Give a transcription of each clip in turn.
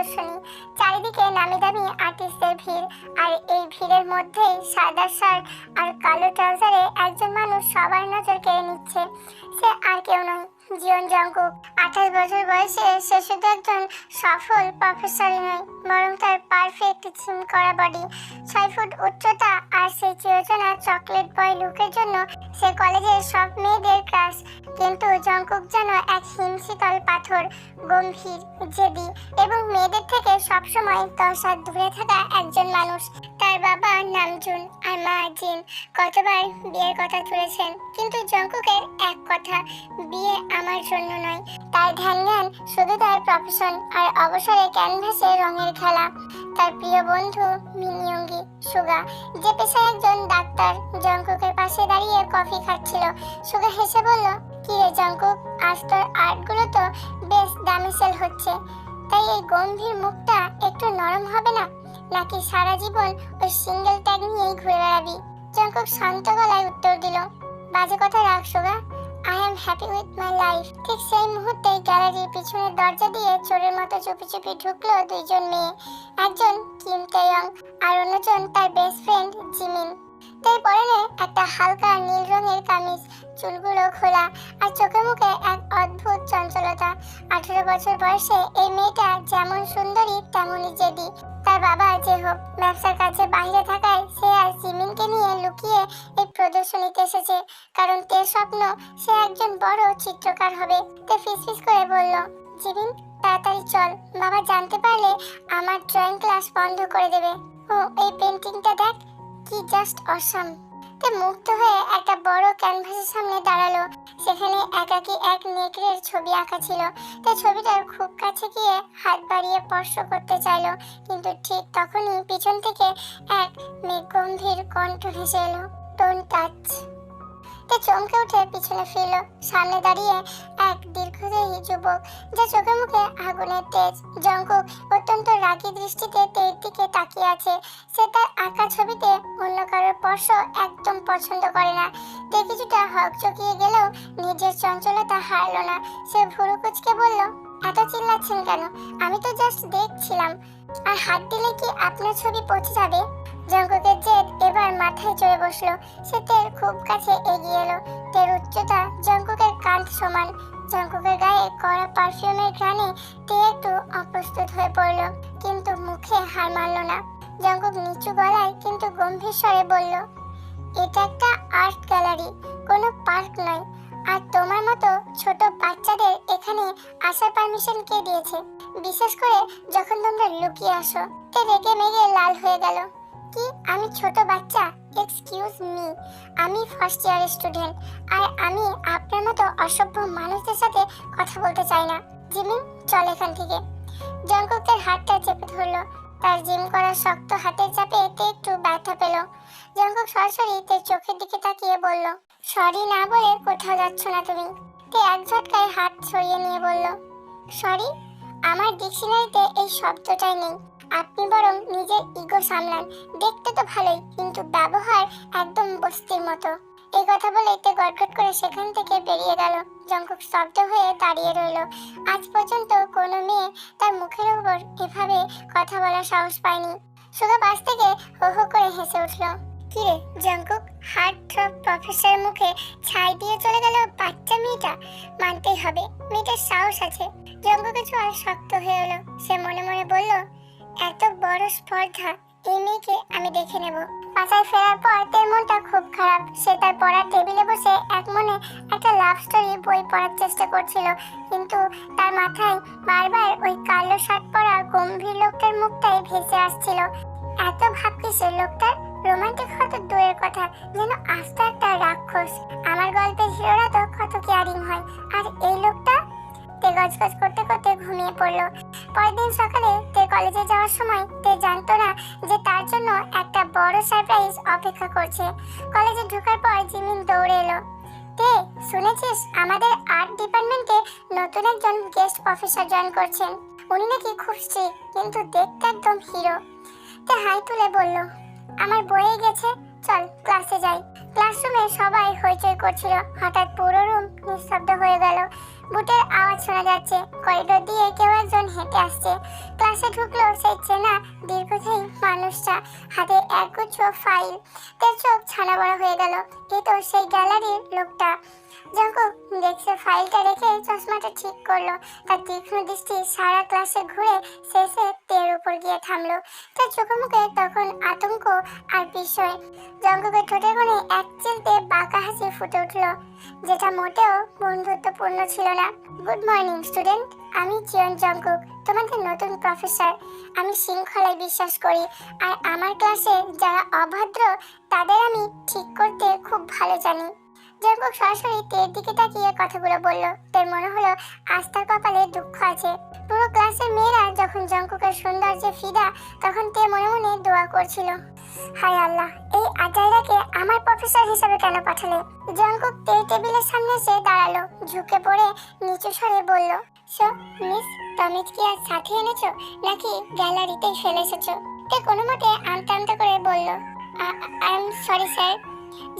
প্রদর্শনী, চারিদিকে নামিদামি আর্টিস্টদের ভিড়। আর এই ভিড়ের মধ্যেই সাদা শার্ট আর কালো ট্রাউজারে একজন মানুষ সবার নজর কেড়ে নিচ্ছে। সে আর কেউ নয়, জিওন জংকুক। 28 বছর বয়সে সে শুধু একজন সফল প্রফেসরই নয়, বরং তার পারফেক্ট জিম করা বডি, 6 ফুট উচ্চতা আর সেই চিরচেনা চকলেট বয় লুকের জন্য সে কলেজের সব মেয়েদের ক্রাশ। কিন্তু জংকুক যেন এক হিমশীতল পাথর, গম্ভীর, জেদি এবং মেয়েদের থেকে সবসময় 10 হাত দূরে থাকা একজন মানুষ। তার বাবা নামজুন আর মা জিন কতবার বিয়ের কথা তুলেছেন, কিন্তু জংকুকের এক কথা, বিয়ে আমার জন্য নয়। তার ধ্যান জ্ঞান শুধু তার প্রফেশন আর অবসরে ক্যানভাসে রঙের খেলা। তার প্রিয় বন্ধু মিনইয়ঙ্গি সুগা, যে পেশায় একজন ডাক্তার, জংকুকের পাশে দাঁড়িয়ে কফি খাচ্ছিল। সুগা হেসে বলল, কি রে জংকুক, আজ তোর আর্টগুলো তো বেশ দামি সেল হচ্ছে, তাই এই গম্ভীর মুখটা একটু নরম হবে না, নাকি সারা জীবন ওই সিঙ্গেল ট্যাগ নিয়েই ঘুরে বেড়াবি? জংকুক শান্ত গলায় উত্তর দিল, বাজে কথা রাখ Suga, I am happy with my life. ঠিক সেই মুহূর্তে গ্যালারির পিছনের দরজা দিয়ে চোরের মতো চুপি চুপি ঢুকলো দুইজন মেয়ে, একজন কিম তেয়ং আর অন্যজন তার বেস্ট ফ্রেন্ড জিমিন। তাই পরনে একটা হালকা নীল রঙের কামিজ, চুলগুলো খোলা আর চোখে মুখে এক অদ্ভুত চঞ্চলতা। 18 বছর বয়সে এই মেয়েটা যেমন সুন্দরী তেমনই জেদি। তার বাবা যে হোক ব্যবসার কাছে বাইরে থাকায় সে আর জিমিনকে নিয়ে লুকিয়ে এই প্রদর্শনীতে এসেছে, কারণ তের স্বপ্ন সে একজন বড় চিত্রকার হবে। তে ফিসফিস করে বলল, জিমিন তাড়াতাড়ি চল, বাবা জানতে পারলে আমার ড্রয়িং ক্লাস বন্ধ করে দেবে। ও এই পেন্টিংটা দেখ, কি জাস্ট অসাম। তে মুগ্ধ হয়ে একটা বড় ক্যানভাসের সামনে দাঁড়ালো। সেখানে একাকী এক নেকড়ের ছবি আঁকা ছিল। তাই ছবিটার খুব কাছে গিয়ে হাত বাড়িয়ে স্পর্শ করতে চাইলো, কিন্তু ঠিক তখনই পিছন থেকে এক গম্ভীর কণ্ঠ ভেসে এলো, ডোন্ট টাচ। তে চমকে উঠে পিছনে ফিরল। সামনে দাঁড়িয়ে এক দীর্ঘদেহী যুবক, যে চোখে মুখে আগুনের তেজ। জংকুক অত্যন্ত রাগী দৃষ্টিতে তের দিকে তাকিয়ে আছে। সে তার আঁকা ছবিতে অন্য কারোর স্পর্শ একদম পছন্দ করে না। তে কিছুটা হকচকিয়ে গেলেও নিজের চঞ্চলতা হারলো না। সে ভুরু কুঁচকে বলল, এত চিল্লাচ্ছেন কেন? আমি তো জাস্ট দেখছিলাম। আর হাত দিলে কি আপনার ছবি পচে যাবে? জংকুকের জেদ এবার মাথায় চড়ে বসলো। সে তের খুব কাছে এগিয়ে এলো। তের উচ্চতা জংকুকের কাঁধ সমান। জংকুকের গায়ে কড়া পারফিউমের ঘ্রাণে তে একটু অপ্রস্তুত হয়ে পড়লো, কিন্তু মুখে হার মানল না। জংকুক নিচু গলায় কিন্তু গম্ভীর স্বরে বলল, এটা একটা আর্ট গ্যালারি, কোনো পার্ক নয়। আর তোমার মতো ছোট বাচ্চাদের এখানে আসার পারমিশন কে দিয়েছে? বিশেষ করে যখন তোমরা লুকিয়ে আসো। তে রেগে মেগে লাল হয়ে গেল। কি আমি ছোট বাচ্চা? এক্সকিউজ মি, আমি ফার্স্ট ইয়ারের স্টুডেন্ট, আর আমি আপনার মতো অসভ্য মানুষদের সাথে কথা বলতে চাই না। জিমিন চল এখান থেকে। জংকুক তার হাতটা চেপে ধরলো। তার জিম করা শক্ত হাতের চাপে তে একটু ব্যথা পেল। জংকুক সরাসরি তের চোখের দিকে তাকিয়ে বলল, সরি না বলে কোথাও যাচ্ছ না তুমি? তে এক ঝটকায় হাত সরিয়ে নিয়ে বলল, সরি? আমার ডিকশনারিতে এই শব্দটাই নেই। আপনি বরং নিজের ইগো সামলান। দেখতে তো ভালোই, কিন্তু ব্যবহার একদম বস্তির মতো। এই কথা বলে তে গটগট করে সেখান থেকে বেরিয়ে গেল। জংকুক স্তব্ধ হয়ে দাঁড়িয়ে রইল। আজ পর্যন্ত কোনো মেয়ে তার মুখের উপর এভাবে কথা বলার সাহস পায়নি। সুগা পাশ থেকে হো হো করে হেসে উঠল। কিরে জংকুক, হার্ট থ্রব প্রফেসর মুখে ছাই দিয়ে চলে গেল বাচ্চা মেয়েটা। মানতেই হবে মেয়েটার সাহস আছে। জংকুকের ছোঁয়া শক্ত হয়ে এলো। সে মনে মনে বলল, এত বড় স্পর্ধা, এই মেয়েকে আমি দেখে নেব। বাসায় ফেরার পর তের মনটা খুব খারাপ। সে তার পড়ার টেবিলে বসে এক মনে একটা লাভ স্টোরি বই পড়ার চেষ্টা করছিল, কিন্তু তার মাথায় বারবার ওই কালো শার্ট পরা গম্ভীর লোকটার মুখটাই ভেসে আসছিল। এত ভাব কিসের লোকটার? রোমান্টিক হয়তো দূরের কথা, যেন আস্ত একটা রাক্ষস। আমার গল্পের হিরোরা তো কত কেয়ারিং হয়, আর এই লোকটা? তে গজগজ করতে করতে ঘুমিয়ে পড়লো। পরের দিন সকালে তে কলেজে যাওয়ার সময় তে জানতো না যে তার জন্য একটা বড় সারপ্রাইজ অপেক্ষা করছে। কলেজে ঢোকার পর জিমিন দৌড়ে এলো। তে শুনেছিস, আমাদের আর্ট ডিপার্টমেন্টে নতুন একজন গেস্ট প্রফেসর জয়েন করছেন। উনি নাকি খুব স্ট্রিক্ট, কিন্তু দেখতে একদম হিরো। তে হাই তুলে বলল, আমার বয়ে গেছে, চল ক্লাসে যাই। ক্লাসরুমে সবাই হইচই করছিল। হঠাৎ পুরো রুম নিঃশব্দ হয়ে গেল। বুটের আওয়াজ শোনা যাচ্ছে। করিডোর দিয়ে কেউ একজন হেঁটে আসছে। ক্লাসে ঢুকলো সেই চেনা দীর্ঘদেহী মানুষটা, হাতে একগুচ্ছ ফাইল। তার চোখ ছানা বড় হয়ে গেল। এ তো সেই গ্যালারির লোকটা। জঙ্কুক ডেস্কে ফাইলটা রেখে চশমাটা ঠিক করলো। তার তীক্ষ্ণ দৃষ্টি সারা ক্লাসে ঘুরে শেষে তের উপর গিয়ে থামলো। তার চোখে মুখে তখন আতঙ্ক আর বিস্ময়। জঙ্কুকের ঠোঁটের কোণে এক চিলতে বাঁকা হাসি ফুটে উঠল, যেটা মোটেও বন্ধুত্বপূর্ণ ছিল না। গুড মর্নিং স্টুডেন্ট, আমি জিয়ন জঙ্কুক, তোমাদের নতুন প্রফেসর। আমি শৃঙ্খলায় বিশ্বাস করি, আর আমার ক্লাসে যারা অভদ্র তাদের আমি ঠিক করতে খুব ভালো জানি। জঙ্কুক সরাসরি তের দিকে তাকিয়ে কথাগুলো বলল। তের মনে হলো আজ তার কপালে দুঃখ আছে। পুরো ক্লাসের মেয়েরা যখন জঙ্কুকের সৌন্দর্যে ফিদা, তখন তে মনে মনে দোয়া করছিল, হায় আল্লাহ, এই আজাইরাকে আমার প্রফেসর হিসেবে কেন পাঠালে। জঙ্কুক তের টেবিলের সামনে এসে দাঁড়ালো, ঝুঁকে পড়ে নিচু স্বরে বলল, সো মিস, টমিজ কি আজ সাথে এনেছো নাকি গ্যালারিতেই ফেলে এসেছো? তে কোনো মতে আমতা আমতা করে বলল, আই এম সরি স্যার।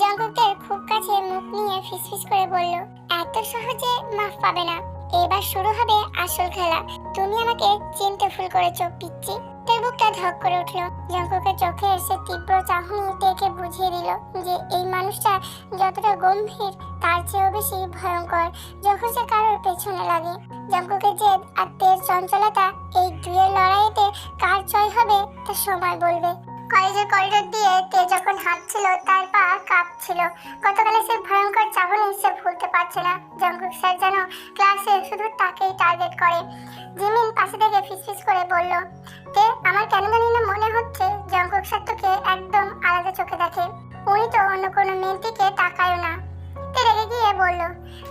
জঙ্কুকের খুব কাছে মুখ নিয়ে ফিসফিস করে বলল, এত সহজে মাফ পাবে না। এবার শুরু হবে আসল খেলা। তুমি আমাকে চিনতে ভুল করেছো পিচ্চি। তের বুকটা ধক করে উঠলো। জঙ্কুকের চোখে এসে তীব্র চাহনি তেকে বুঝিয়ে দিল যে এই মানুষটা যতটা গম্ভীর তার চেয়েও বেশি ভয়ঙ্কর যখন সে কারোর পেছনে লাগে। জঙ্কুকের জেদ আর তের চঞ্চলতা, এই দুয়ের লড়াইতে কার জয় হবে তা সময় বলবে। কলেজের করিডোর দিয়ে তে যখন হাঁটছিল তার পা কাঁপছিল। গতকালে সে ভয়ঙ্কর চাহনি সে ভুলতে পারছে না। জঙ্কুক স্যার যেন ক্লাসে শুধু তাকেই টার্গেট করে। জিমিন পাশে থেকে ফিসফিস করে বলল, তে আমার কেন জানি না মনে হচ্ছে জঙ্কুক স্যার তোকে একদম আলাদা চোখে দেখে। উনি তো অন্য কোনো মেয়ের দিকে তাকায়ও না। তে রেগে গিয়ে বলল,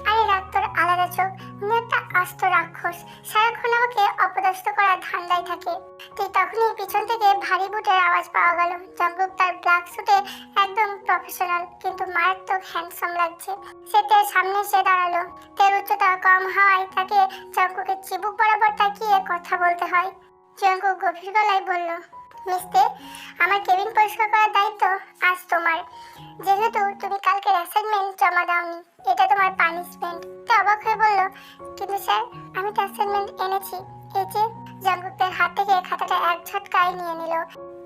আরে রাগ তোর আলাদা চোখ, উনি একটা আস্ত রাক্ষস, সারাক্ষণ আমাকে অপদস্থ করার ধান্দায় থাকে। তুই তখনই পিছন থেকে ভারী বুটের আওয়াজ পাওয়া গেল। জঙ্কুক তার ব্ল্যাক স্যুটে একদম প্রফেশনাল কিন্তু মারাত্মক হ্যান্ডসাম লাগছে। সে তের সামনে এসে দাঁড়ালো। তের উচ্চতা কম হওয়ায় তাকে জঙ্কুকের চিবুক বরাবর তাকিয়ে কথা বলতে হয়। জঙ্কুক গভীর গলায় বলল, মিস্তে, আমার কেবিন পরিষ্কার করার দায়িত্ব আজ তোমার। যেহেতু তুমি কালকের অ্যাসাইনমেন্ট জমা দাওনি, এটা তোমার পানিশমেন্ট। তে অবাক হয়ে বলল, কিন্তু স্যার আমি তো অ্যাসাইনমেন্ট এনেছি, এই যে। জঙ্কুকের হাত থেকে খাতাটা এক ঝটকায় নিয়ে নিল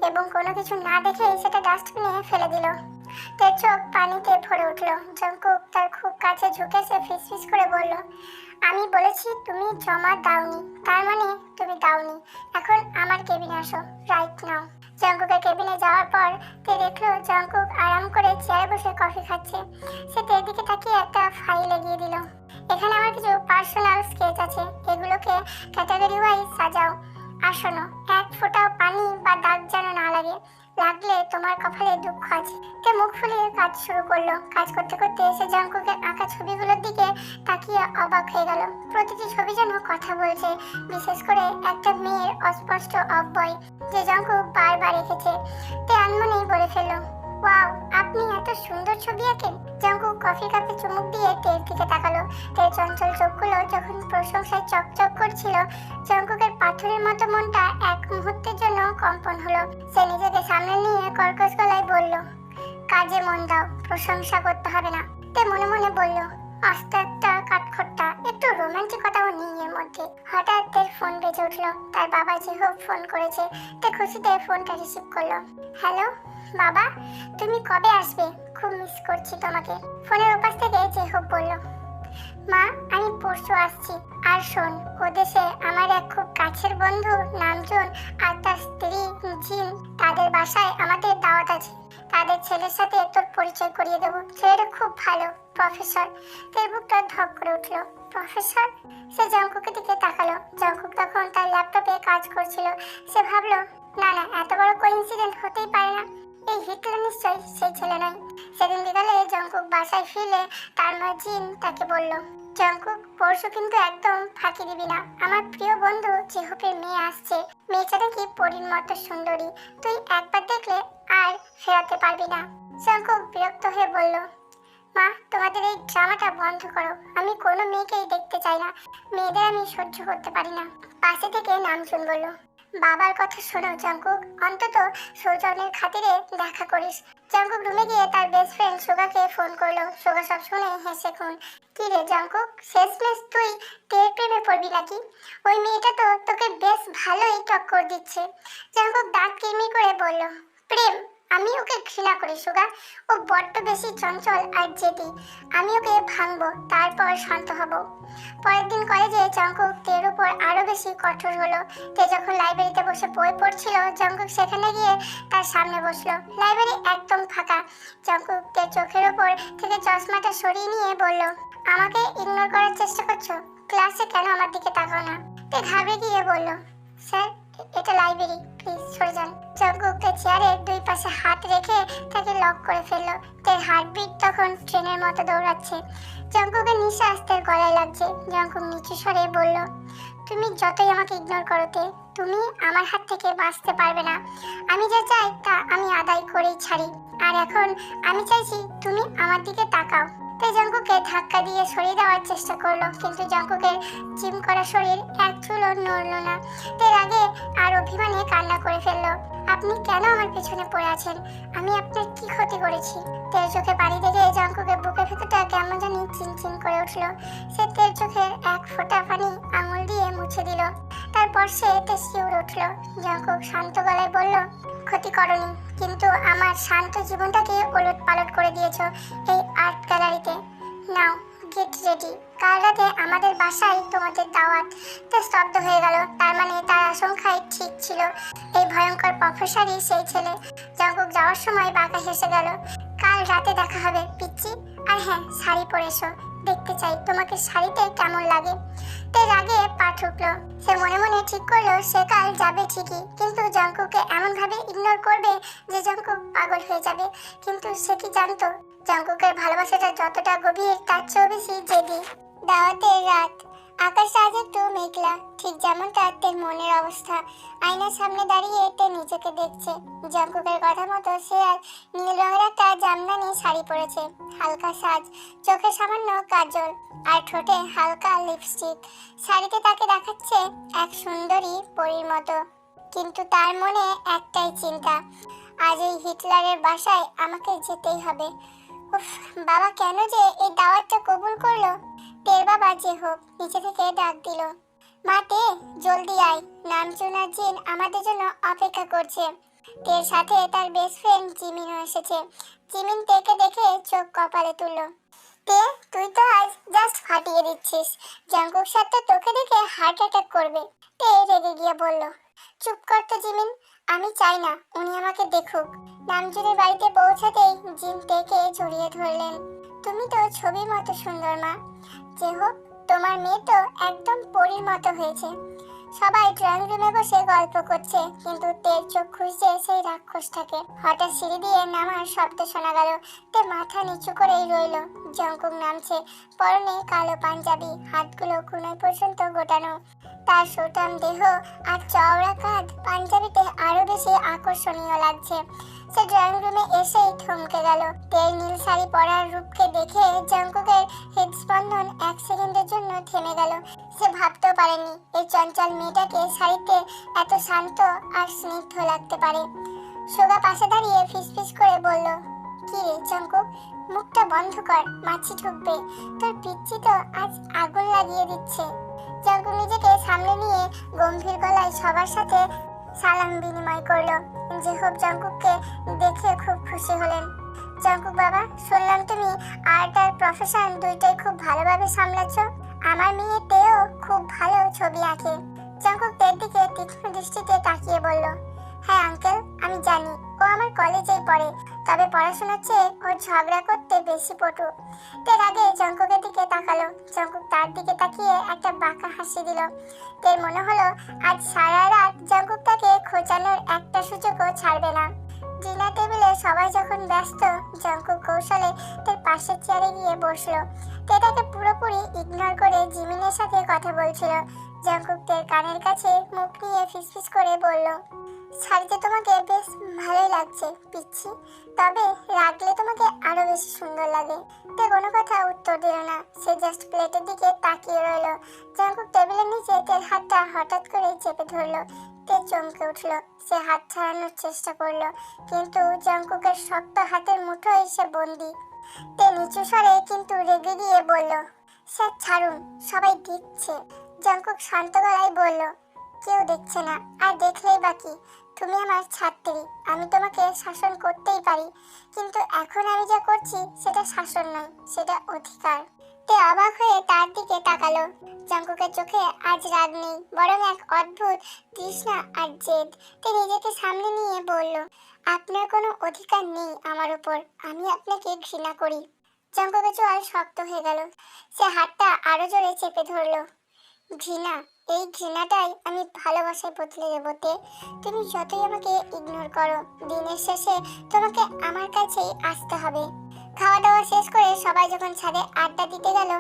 এবং কোনো কিছু না দেখে সেটা ডাস্টবিনে ফেলে দিল। তার চোখ পানিতে ভরে উঠল। জঙ্কুক তার খুব কাছে ঝুঁকে সে ফিসফিস করে বলল, আমি বলেছি তুমি জমা দাওনি, তার মানে তুমি দাওনি। এখন আমার কেবিনে আসো, রাইট নাও। জঙ্কুকের কেবিনে যাওয়ার পর তে দেখলো জঙ্কুক আরাম করে চেয়ারে বসে কফি খাচ্ছে। সে তের দিকে তাকিয়ে একটা ফাইল এগিয়ে দিল। এখানে আমার কিছু পার্সোনাল স্কেচ আছে, এগুলোকে ক্যাটাগরি ওয়াইজ সাজাও। আর শোনো, এক ফোঁটাও পানি বা দাগ যেন না লাগে, লাগলে তোমার কপালে দুঃখ আছে। তে মুখ ফুলিয়ে কাজ শুরু করলো। কাজ করতে করতে এসে জঙ্কুকের আঁকা ছবিগুলোর দিকে তাকিয়ে অবাক হয়ে গেল। প্রতিটি ছবি যেন কথা বলছে, বিশেষ করে একটা মেয়ের অস্পষ্ট অব্যয় যে জঙ্কুক বারবার এঁকেছে। তে আনমনেই বলে ফেললো, ওয়াও, আপনি এত সুন্দর ছবি আঁকেন। জঙ্কুক কফি কাপে চুমুক দিয়ে তের দিকে তাকালো। তের চঞ্চল চোখগুলো যখন প্রশংসায় চকচক করছিল, জঙ্কুকের পাথরের মতো মনটা এক মুহূর্তের জন্য কম্পন হলো। সে নিজেকে সামনে নিয়ে কর্কশ গলায় বলল, কাজে মন দাও, প্রশংসা করতে হবে না। তে মনে মনে বলল, আস্তে একটা কাঠখোট্টা, একটু রোমান্টিকতাও নেই এর মধ্যে। হঠাৎ তের ফোন বেজে উঠলো। তার বাবা জেহব ফোন করেছে। তে খুশিতে ফোনটা রিসিভ করলো। হ্যালো বাবা, তুমি কবে আসবে? খুব মিস করছি তোমাকে। ফোনের ওপাশ থেকে জেহব বলল, মা আমি পরশু আসছি। আর শোন, ও দেশে আমার এক খুব কাছের বন্ধু নামজুন আর তার স্ত্রী জিন, তাদের বাসায় আমাদের দাওয়াত আছে। তাদের ছেলের সাথে তোর পরিচয় করিয়ে দেবো। ছেলেটা খুব ভালো, প্রফেসর। তের বুকটা ধক করে উঠলো। প্রফেসর? সে জঙ্কুকের দিকে তাকালো। জঙ্কুক তখন তার ল্যাপটপে কাজ করছিল। সে ভাবলো, না না, এত বড় কোইন্সিডেন্ট হতেই পারে না। এই হিটলার নিশ্চয়ই সেই ছেলে নয়। সেদিন বিকালে জঙ্কুক বাসায় ফিরলে তার মা জিন তাকে বলল, জঙ্কুক, পরশু কিন্তু একদম ফাঁকি দিবি না। আমার প্রিয় বন্ধু জেহপের মেয়ে আসছে। মেয়েটা নাকি পরীর মতো সুন্দরী, তুই একবার দেখলে আর ফেরাতে পারবি না। জঙ্কুক বিরক্ত হয়ে বলল, মা তোমাদের এই ড্রামাটা বন্ধ করো। আমি কোনো মেয়েকেই দেখতে চাই না। মেয়েদের আমি সহ্য করতে পারি না। পাশে থেকে নামজুন বলল, বাবার কথা শোনো জঙ্কুক, অন্তত সৌজন্যের খাতিরে দেখা করিস। জঙ্কুক রুমে গিয়ে তার বেস্ট ফ্রেন্ড সুগাকে ফোন করলো। সুগা সব শুনে হেসে খুন। কি রে জঙ্কুক, শেষমেশ তুই তের প্রেমে পড়বি নাকি? ওই মেয়েটা তো তোকে বেশ ভালোই টক্কর দিচ্ছে। জঙ্কুক দাঁত কিরমির করে বলল, প্রেম? আমি ওকে ঘৃণা করি সুগা। ও বড্ড বেশি চঞ্চল আর জেদি। আমি ওকে ভাঙবো, তারপর শান্ত হব। পরের দিন কলেজে জঙ্কুক তের উপর আরো বেশি কঠোর হলো। তে যখন লাইব্রেরিতে বসে বই পড়ছিল, জঙ্কুক সেখানে গিয়ে তার সামনে বসলো। লাইব্রেরি একদম ফাঁকা। জঙ্কুক তের চোখের উপর থেকে চশমাটা সরিয়ে নিয়ে বলল, আমাকে ইগনোর করার চেষ্টা করছো? ক্লাসে কেন আমার দিকে তাকাও না? তে ঘাবড়ে গিয়ে বলল, স্যার এটা লাইব্রেরি, প্লিজ সরে যান। জঙ্কুক তের চেয়ারের দুই পাশে হাত রেখে তাকে লক করে ফেললো। তের হার্টবিট তখন ট্রেনের মতো দৌড়াচ্ছে। জঙ্কুকের নিঃশ্বাস তের গলায় লাগছে। জঙ্কুক নিচু স্বরে বলল, তুমি যতই আমাকে ইগনোর করো তে, তুমি আমার হাত থেকে বাঁচতে পারবে না। আমি যা চাই তা আমি আদায় করেই ছাড়ি। আর এখন আমি চাইছি তুমি আমার দিকে তাকাও। তে জঙ্কুককে ধাক্কা দিয়ে সরিয়ে দেওয়ার চেষ্টা করলো, কিন্তু জঙ্কুকের জিম করা শরীর এক চুলও নড়ল না। তের আগে আর অভিমানে কান্না করে ফেললো, আপনি কেন আমার পেছনে পড়ে আছেন? আমি আপনার কি ক্ষতি করেছি? তের চোখে পানি দেখে জঙ্কুকের বুকের ভেতরটা কেমন জানি চিনচিন করে উঠলো। সে তের চোখের এক ফোঁটা পানি আঙুল দিয়ে মুছে দিল। তারপর সে তে শিউরে উঠলো। জঙ্কুক শান্ত গলায় বলল, ক্ষতি করনি, কিন্তু আমার শান্ত জীবনটাকে ওলট পালট করে দিয়েছো এই আর্ট গ্যালারিতে। নাও গেট রেডি, কাল রাতে আমাদের বাসায় তোমাদের দাওয়াত। তে স্তব্ধ হয়ে গেল। তার মানে তার আশঙ্কাই ঠিক ছিল, এই ভয়ঙ্কর প্রফেসরই সেই ছেলে। জঙ্কুক যাওয়ার সময় বাঁকা হেসে গেল, কাল রাতে দেখা হবে পিচ্চি। আর হ্যাঁ, শাড়ি পরে এসো, দেখতে চাই তোমাকে শাড়িতে কেমন লাগে। তে রাগে পা ঠুকলো। সে মনে মনে ঠিক করলো সে কাল যাবে ঠিকই, কিন্তু জঙ্কুককে এমন ভাবে ইগনোর করবে যে জঙ্কুক পাগল হয়ে যাবে। কিন্তু সে কি জানতো, জঙ্কুকের ভালোবাসাটা যতটা গভীর তার চেয়েও বেশি জেদি। দাওয়াতের রাত, আকাশ আজ একটু মেঘলা, ঠিক যেমনটা তের মনের অবস্থা। আয়নার সামনে দাঁড়িয়ে তে নিজেকে দেখছে। জঙ্কুকের কথা মতো সে আর নীল রঙের একটা জামদানি শাড়ি পরেছে। হালকা সাজ, চোখে সামান্য কাজল, আর ঠোঁটে হালকা লিপস্টিক। শাড়িতে তাকে দেখাচ্ছে এক সুন্দরী পরীর মতো। কিন্তু তার মনে একটাই চিন্তা, আজ এই হিটলারের বাসায় আমাকে যেতেই হবে। উফ, বাবা কেন যে এই দাওয়াতটা কবুল করলো? তের বাবা যে হোক নিচে থেকে ডাক দিল, মা তে, জলদি আয়, নামচুন আর জিন আমাদের জন্য অপেক্ষা করছে। তের সাথে তার বেস্ট ফ্রেন্ড জিমিনও এসেছে। জিমিন তেকে দেখে চোখ কপালে তুলল। তে, তুই তো আজ জাস্ট ফাটিয়ে দিচ্ছিস। জঙ্কুক স্যার তো তোকে দেখে হার্ট অ্যাটাক করবে। তে রেগে গিয়ে বলল, চুপ কর তো জিমিন, আমি চাই না উনি আমাকে দেখুক। নামজুনের বাড়িতে পৌঁছাতেই জিন তেকে জড়িয়ে ধরলেন। তুমি তো ছবির মতো সুন্দর মা, যে হোক তোমার মেয়ে তো একদম পরীর মতো হয়েছে। সবাই ড্রয়িং রুমে বসে গল্প করছে, কিন্তু তের চোখ খুঁজছে সেই রাক্ষসটাকে। হঠাৎ সিঁড়ি দিয়ে নামার শব্দ শোনা গেল। তে মাথা নিচু করেই রইল। জঙ্কুক নামছে, পরনে কালো পাঞ্জাবি, হাতগুলো কোণায় পর্যন্ত গোটানো। তার সুঠাম দেহ আর চওড়া কাঁধ পাঞ্জাবিতে আরো বেশি আকর্ষণীয় লাগছে। সে ড্রয়িং রুমে এসেই থমকে গেল। তের নীল শাড়ি পরার রূপকে দেখে জঙ্কুকের হৃদস্পন্দন এক সেকেন্ডের জন্য থেমে গেল। সে ভাবতেও পারেনি এই চঞ্চল মেয়েটাকে শাড়িতে এত শান্ত আর স্নিগ্ধ লাগতে পারে। সুগা পাশে দাঁড়িয়ে ফিসফিস করে বলল, কি রে জঙ্কুক, মুখটা বন্ধ কর, মাছি ঢুকবে। তোর পিচ্চি তো আজ আগুন লাগিয়ে দিচ্ছে। জঙ্কুক নিজেকে সামনে নিয়ে গম্ভীর গলায় সবার সাথে সালাম বিনিময় করলো। জেহব জঙ্কুককে দেখে খুব খুশি হলেন। জঙ্কুক বাবা, শুনলাম তুমি আর্ট আর প্রফেশন দুইটাই খুব ভালোভাবে সামলাচ্ছ। আমার মেয়ে তেও খুব ভালো ছবি আঁকে। জঙ্কুক তের দিকে তীক্ষ্ণ দৃষ্টিতে তাকিয়ে বলল, হ্যাঁ আঙ্কেল, আমি জানি ও আমার কলেজেই পড়ে, তবে পড়াশোনার চেয়ে ওর ঝগড়া করতে বেশি পটু। তের আগে জঙ্কুকের দিকে তাকালো। জঙ্কুক তার দিকে তাকিয়ে একটা বাঁকা হাসি দিল। তের মনে হলো আজ সারা রাত জঙ্কুক তাকে খোঁচানোর একটা সুযোগও ছাড়বে না। ডিনার টেবিলে সবাই যখন ব্যস্ত, জঙ্কুক কৌশলে তের পাশের চেয়ারে গিয়ে বসলো। তে তাকে পুরোপুরি ইগনোর করে জিমিনের সাথে কথা বলছিল। জঙ্কুক তের কানের কাছে মুখ নিয়ে ফিসফিস করে বলল, শাড়িতে তোমাকে বেশ ভালোই লাগছে পিচ্চি। দিচ্ছি, তবে রাখলে তোমাকে আরো বেশি সুন্দর লাগে। তে কোনো কথা উত্তর দিল না, সে জাস্ট প্লেটের দিকে তাকিয়ে রইল। জাঙ্কুক টেবিলের নিচে তের হাতটা হঠাৎ করে চেপে ধরলো। তে চমকে উঠলো। সে হাত ছাড়ানোর চেষ্টা করলো, কিন্তু জাঙ্কুকের শক্ত হাতের মুঠোয় সে বন্দি। তে নিচু স্বরে কিন্তু রেগে গিয়ে বলল, স্যার ছাড়ুন, সবাই দেখছে। জাঙ্কুক শান্ত গলায় বলল, কেউ দেখছে না, আর দেখলেই বাকি, তুমি আমার ছাত্রী, আমি তোমাকে শাসন করতেই পারি, কিন্তু এখন আমি যা করছি সেটা শাসন নয়, সেটা অধিকার। তে অবাক হয়ে তার দিকে তাকালো। জাঙ্কুকের চোখে আজ রাগ নেই, বরং এক অদ্ভুত তৃষ্ণা আর জেদ। তে নিজেকে সামনে নিয়ে বলল, আপনার কোনো অধিকার নেই আমার উপর, আমি আপনাকে ঘৃণা করি। জাঙ্কুকের চোয়াল শক্ত হয়ে গেল। সে হাতটা আরো জোরে চেপে ধরলো। ঘৃণা, এই ঘৃণাটাই আমি ভালোবাসায় বদলে দেবো। তে তুমি যতই আমাকে ইগনোর করো, দিনের শেষে তোমাকে আমার কাছেই আসতে হবে। খাওয়া দাওয়া শেষ করে সবাই যখন ছাদে আড্ডা দিতে গেল,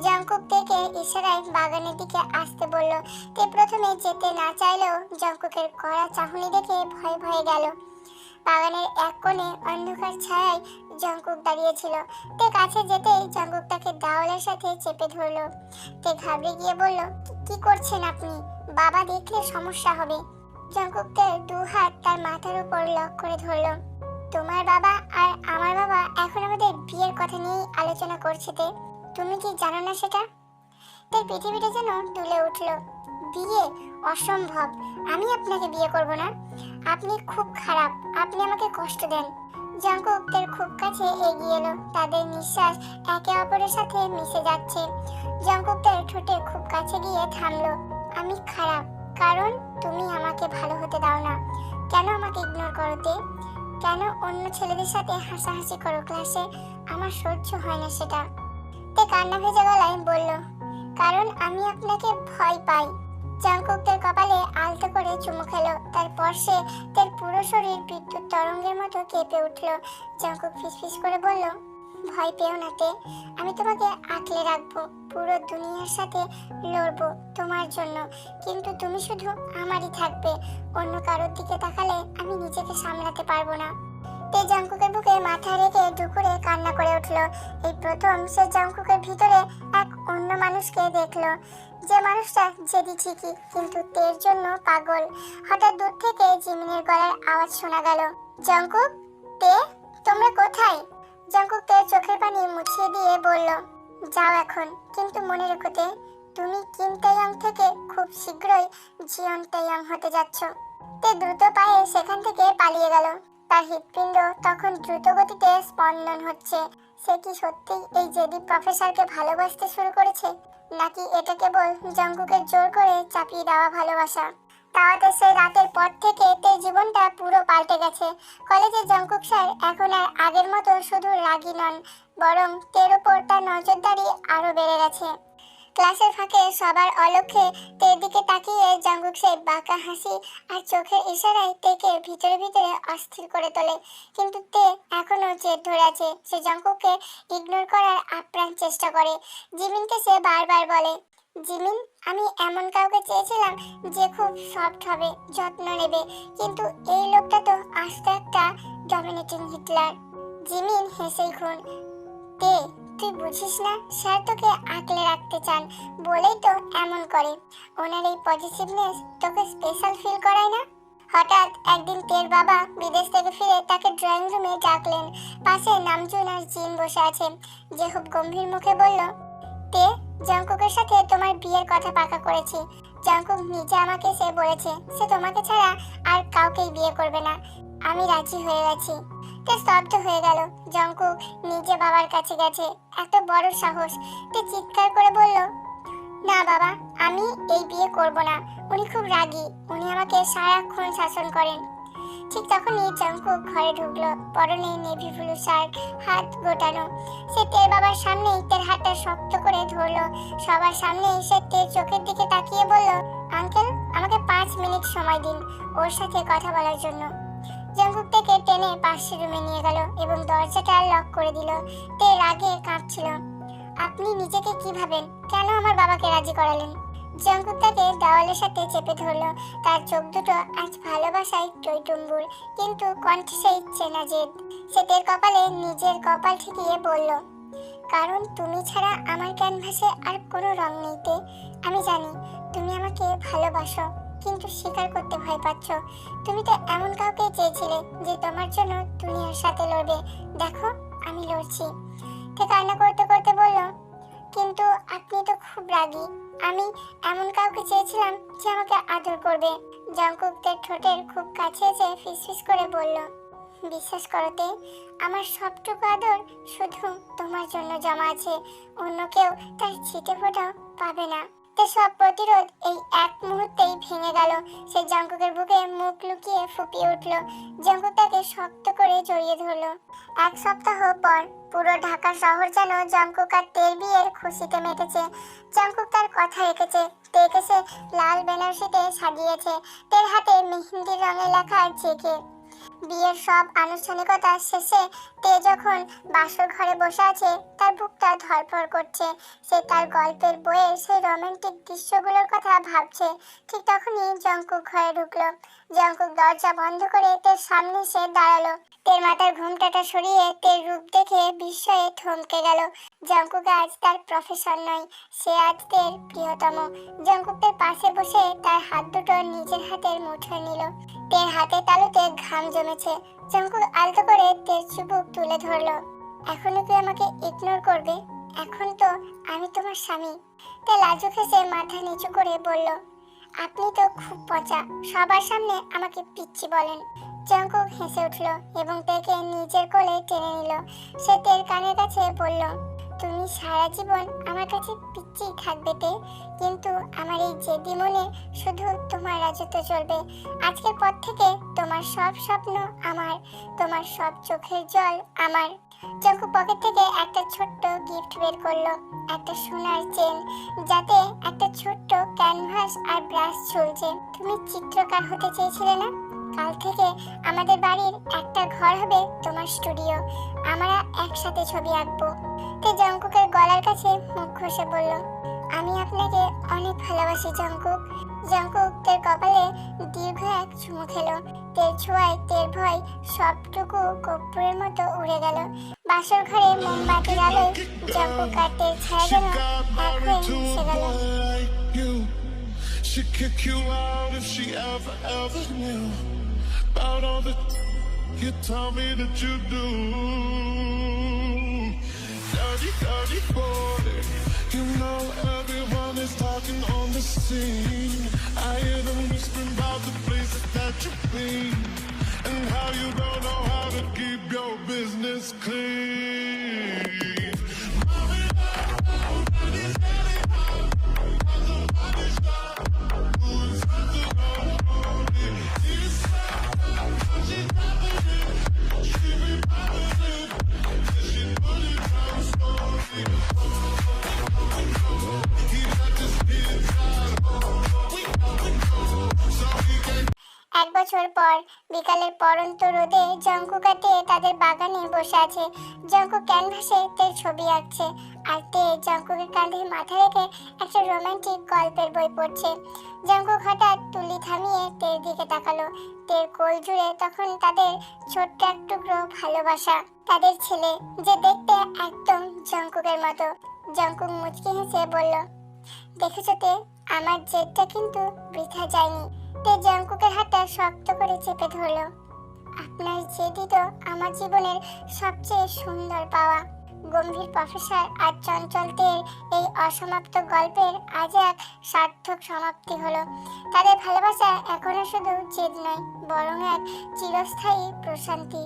জাঙ্কুক থেকে ইশারায় বাগানের দিকে আসতে বলল। তে প্রথমে যেতে না চাইলেও জাঙ্কুকের কড়া চাহনি দেখে ভয়ে ভয়ে গেল। বাগানের এক কোণে অন্ধকার ছায়ায় জাঙ্কুক দাঁড়িয়েছিল। তে কাছে যেতেই জাঙ্কুক তাকে দেওয়ালের সাথে চেপে ধরলো। তে ঘাবড়ে গিয়ে বলল, কি করছেন আপনি? বাবা দেখলে সমস্যা হবে। জাঙ্কুক তার দু হাত তার মাথার উপর লক করে ধরলো। তোমার বাবা আর আমার বাবা এখন আমাদের বিয়ের কথা নিয়েই আলোচনা করছে। তে তুমি কি জানো না সেটা? তার পৃথিবীটা যেন দুলে উঠলো। বিয়ে? অসম্ভব, আমি আপনাকে বিয়ে করব না। আপনি খুব খারাপ, আপনি আমাকে কষ্ট দেন। জাঙ্কুক তার খুব কাছে এগিয়ে এলো। তাদের নিঃশ্বাস একে অপরের সাথে মিশে যাচ্ছে। জাঙ্কুক তার ঠোঁটে খুব কাছে গিয়ে থামলো। আমি খারাপ কারণ তুমি আমাকে ভালো হতে দাও না। কেন আমাকে ইগনোর করো? তে কেন অন্য ছেলেদের সাথে হাসাহাসি করো ক্লাসে? আমার সহ্য হয় না সেটা। তে কান্না ভেজা গলায় বলল, কারণ আমি আপনাকে ভয় পাই। জাঙ্কুক তার কপালে আলতো করে চুমু খেলো। তারপর সে তার পুরো শরীর বিদ্যুৎ তরঙ্গের মতো কেঁপে উঠলো। জাঙ্কুক ফিসফিস করে বলল, ভয় পেও না তে, আমি তোমাকে আঁকলে রাখবো, পুরো দুনিয়ার সাথে লড়বো তোমার জন্য, কিন্তু তুমি শুধু আমারই থাকবে। অন্য কারোর দিকে তাকালে আমি নিজেকে সামলাতে পারবো না। তে জাঙ্কুকের বুকে মাথা রেখে দুপুরে কান্না করে উঠলো। এই প্রথম সে জাঙ্কুকের ভিতরে এক অন্য মানুষকে দেখলো, যে মানুষটা জেদি ঠিকই, কিন্তু তের জন্য পাগল। হঠাৎ দূর থেকে জিমিনের গলার আওয়াজ শোনা গেল, জাঙ্কুক, তে, তোমরা কোথায়? জাঙ্কুক তের চোখের পানি মুছিয়ে দিয়ে বলল, যাও এখন, কিন্তু মনে রেখো তে, তুমি কিম তাইয়াং থেকে খুব শীঘ্রই জিয়ন তাইয়াং হতে যাচ্ছ। তে দ্রুত পায়ে সেখান থেকে পালিয়ে গেল। তার হৃৎপিণ্ড তখন দ্রুত গতিতে স্পন্দন হচ্ছে। সে কি সত্যি এই জেদি প্রফেসরকে ভালোবাসতে শুরু করেছে, নাকি এটা কেবল জাঙ্কুকের জোর করে চাপিয়ে দেওয়া ভালোবাসা? তাওয়াতে সেই রাতের পর থেকে তের জীবনটা পুরো পাল্টে গেছে। কলেজে জাঙ্কুক স্যার এখন আর আগের মতো শুধু রাগী নন, বরং তের উপর তার নজরদারি আরো বেড়ে গেছে। ক্লাসের ফাঁকে সবার অলক্ষ্যে তের দিকে তাকিয়ে জাঙ্কুক সে বাঁকা হাসি আর চোখের ইশারায় তেকে ভিতরে ভিতরে অস্থির করে তোলে। কিন্তু তে এখনো জেদ ধরে আছে। সে জাঙ্কুককে ইগনোর করার আপ্রাণ চেষ্টা করে। জিমিনকে সে বারবার বলে, জিমিন, আমি এমন কাউকে চেয়েছিলাম যে খুব সফট হবে, যত্ন নেবে, কিন্তু এই লোকটা তো আস্ত একটা ডমিনেটিং হিটলার। জিমিন হেসেই খুন। তে, তুই বুঝিস না, স্যার তোকে আঁকলে রাখতে চান বলেই তো এমন করে। ওনার এই পজিটিভনেস তোকে স্পেশাল ফিল করায় না? হঠাৎ একদিন তের বাবা বিদেশ থেকে ফিরে তাকে ড্রয়িং রুমে ডাকলেন। পাশে নামজুন আর জিন বসে আছে। যে খুব গম্ভীর মুখে বলল, তে, জাঙ্কুকের সাথে তোমার বিয়ের কথা পাকা করেছি। জাঙ্কুক নিজে আমাকে সে বলেছে সে তোমাকে ছাড়া আর কাউকেই বিয়ে করবে না। আমি রাজি হয়ে গেছি। তে স্তব্ধ হয়ে গেল। জাঙ্কুক নিজে বাবার কাছে গেছে, এত বড় সাহস! তে চিৎকার করে বলল, না বাবা, আমি এই বিয়ে করব না। উনি খুব রাগী, উনি আমাকে সারাক্ষণ শাসন করেন। ঠিক তখনই জাঙ্কুক ঘরে ঢুকলো। পরনে নেভি ব্লু শার্ট, হাত গোটানো। সে তের বাবার সামনেই তের হাতটা শক্ত করে ধরলো। সবার সামনেই সে তের চোখের দিকে তাকিয়ে বলল, আঙ্কেল, আমাকে 5 মিনিট সময় দিন ওর সাথে কথা বলার জন্য। জাঙ্কুক থেকে টেনে পাশের রুমে নিয়ে গেল এবং দরজাটা লক করে দিল। তে রাগে কাঁপছিল। আপনি নিজেকে কি ভাবেন? কেন আমার বাবাকে রাজি করালেন? জঙ্কুক তাকে দেওয়ালের সাথে চেপে ধরলো। তার চোখ দুটো আজ ভালোবাসায় টইটুম্বুর, কিন্তু কণ্ঠে সেই চেনা জেদ। সে তের কপালে নিজের কপাল ঠেকিয়ে বলল, কারণ তুমি ছাড়া আমার ক্যানভাসে আর কোনো রং নেই তে। আমি জানি তুমি আমাকে ভালোবাসো, কিন্তু স্বীকার করতে ভয় পাচ্ছ। তুমি তো এমন কাউকে চেয়েছিলে যে তোমার জন্য দুনিয়ার সাথে লড়বে। দেখো আমি লড়ছি। তে কান্না করতে করতে বলল, কিন্তু আপনি তো খুব রাগী। আমি এমন কাউকে চেয়েছিলাম যে আমাকে আদর করবে। জঙ্কুক তের ঠোঁটের খুব কাছে এসে ফিসফিস করে বলল, বিশ্বাস করতে আমার সবটুকু আদর শুধু তোমার জন্য জমা আছে। অন্য কেউ তার ছিটে ফোঁটাও পাবে না। তে সব প্রতিরোধ এই এক মুহূর্তেই ভেঙে গেল। সে জঙ্কুকের বুকে মুখ লুকিয়ে ফুপিয়ে উঠল। জঙ্কুক তাকে শক্ত করে জড়িয়ে ধরলো। এক সপ্তাহ পর পুরো ঢাকা শহর যেন জঙ্কুক আর তের বিয়ের খুশিতে মেতেছে। জঙ্কুক তার কথা রেখেছে। তেকে সে লাল বেনারসিতে সাজিয়েছে, তের হাতে মেহেন্দির রঙে লেখা জেকে। বিয়ের সব আনুষ্ঠানিকতা শেষে তে যখন বাসর ঘরে বসে আছে, তার বুকটা ধড়ফড় করছে। সে তার গল্পের বইয়ের সেই রোমান্টিক দৃশ্যগুলোর কথা ভাবছে। ঠিক তখনই জঙ্কুক ঘরে ঢুকলো। জঙ্কুক দরজা বন্ধ করে তের সামনে এসে দাঁড়ালো। তের মাথার ঘুমটাটা সরিয়ে তের রূপ দেখে বিস্ময়ে থমকে গেল। জঙ্কুক আজ তার প্রফেসর নয়, সে আজ তের প্রিয়তম। জঙ্কুক তের পাশে বসে তার হাত দুটো নিজের হাতের মুঠোয় নিল। তের হাতে তালুতে ঘাম জমেছে। জঙ্কুক আলতো করে তের চুবুক তুলে ধরলো। এখনো কি আমাকে ইগনোর করবে? এখন তো আমি তোমার স্বামী। তে লাজুক হেসে মাথা নিচু করে বলল, আপনি তো খুব পচা, সবার সামনে আমাকে পিচ্চি বলেন। জঙ্কুক হেসে উঠল এবং তেকে নিজের কোলে টেনে নিল। সে তের কানের কাছে বলল, তুমি সারা জীবন আমার কাছে পিচ্চি থাকবে তে, কিন্তু আমার এই জেদি মনে শুধু তোমার রাজত্ব চলবে। আজকের পর থেকে তোমার সব স্বপ্ন আমার, তোমার সব চোখের জল আমার। জঙ্কুক পকেট থেকে একটা ছোট্ট গিফট বের করলো, একটা সোনার চেন, যাতে একটা ছোট্ট ক্যানভাস আর ব্রাশ ঝুলছে। তুমি চিত্রকার হতে চেয়েছিলে না? কাল থেকে আমাদের বাড়ির একটা ঘর হবে তোমার স্টুডিও। আমরা একসাথে ছবি আঁকবো। তে জঙ্কুকের গলার কাছে মুখ ঘষে বলল, আমি আপনাকে অনেক ভালোবাসি জঙ্কুক। জঙ্কুক তের কপালে দীর্ঘ এক চুমু খেলো। তের ছোঁয়ায় তের ভয় সবটুকু কর্পূরের মতো উড়ে গেল। বাসর ঘরে মোমবাতির আলোয় জঙ্কুক আর তের ছায়া যেন এক হয়ে মিশে গেল। She'd kick you out if she ever knew about all the you tell me that you do. Dirty, dirty boy. You know everyone is talking on the scene. I hear them whispering about the places that you've been and how you don't know how to keep your business clean. এক বছর পর বিকালের পরন্ত রোদে Jungkook আর তে তাদের বাগানে বসে আছে। জঙ্কুক ক্যানভাসে তের ছবি আঁকছে আর তে জঙ্কুকের কাঁধে মাথা রেখে একটা রোমান্টিক গল্পের বই পড়ছে। জঙ্কুক হঠাৎ তুলি থামিয়ে তের দিকে তাকালো। তের কোল জুড়ে তখন তাদের ছোট্ট এক টুকরো ভালোবাসা, তাদের ছেলে, যে দেখতে একদম জঙ্কুকের মতো। জঙ্কুক মুচকি হেসে বলল, দেখেছো তে, আমার জেদটা কিন্তু বৃথা যায়নি। তে জঙ্কুকের হাতটা শক্ত করে চেপে ধরলো। আপনার জেদি তো আমার জীবনের সবচেয়ে সুন্দর পাওয়া। গম্ভীর প্রফেসর আর চঞ্চল তের এই অসমাপ্ত গল্পের আজ এক সার্থক সমাপ্তি হলো। তাদের ভালোবাসা এখনো শুধু জেদ নয়, বরং এক চিরস্থায়ী প্রশান্তি।